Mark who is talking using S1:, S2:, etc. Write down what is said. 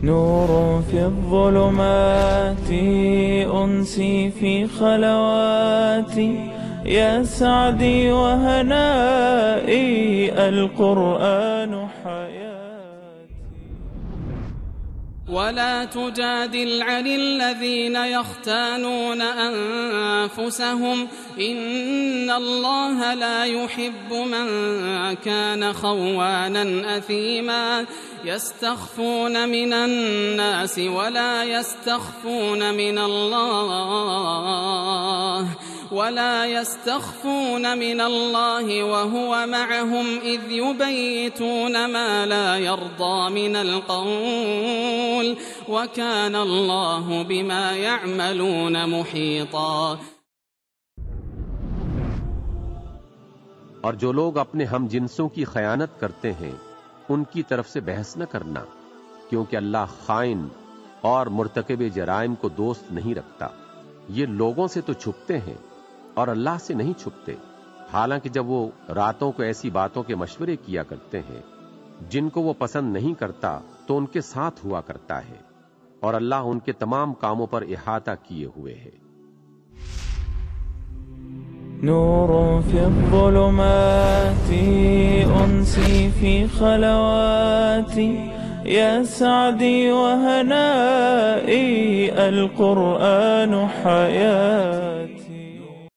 S1: نور في الظلمات أنسي في خلواتي يا سعدي وهنائي القرآن حياتي.
S2: ولا تجادل عن الذين يختانون أنفسهم إن الله لا يحب من كان خوانا أثيما يستخفون من الناس ولا يستخفون من الله وهو معهم إذ يبيتون ما لا يرضى من القول وكان الله بما يعملون محيطا.
S3: और जो लोग अपने हम जिन्सों की खयानत करते हैं उनकी तरफ से बहस न करना, क्योंकि अल्लाह खाइन और मुर्तकिब जराइम को दोस्त नहीं रखता। ये लोगों से तो छुपते हैं और अल्लाह से नहीं छुपते। हालांकि जब वो रातों को ऐसी बातों के मशवरे किया करते हैं जिनको वो पसंद नहीं करता तो उनके साथ हुआ करता है, और अल्लाह उनके तमाम कामों पर इहाता किए हुए है।
S1: نور في الظلمات أنسي في خلواتي يا سعدي وهنائي القرآن حياتي.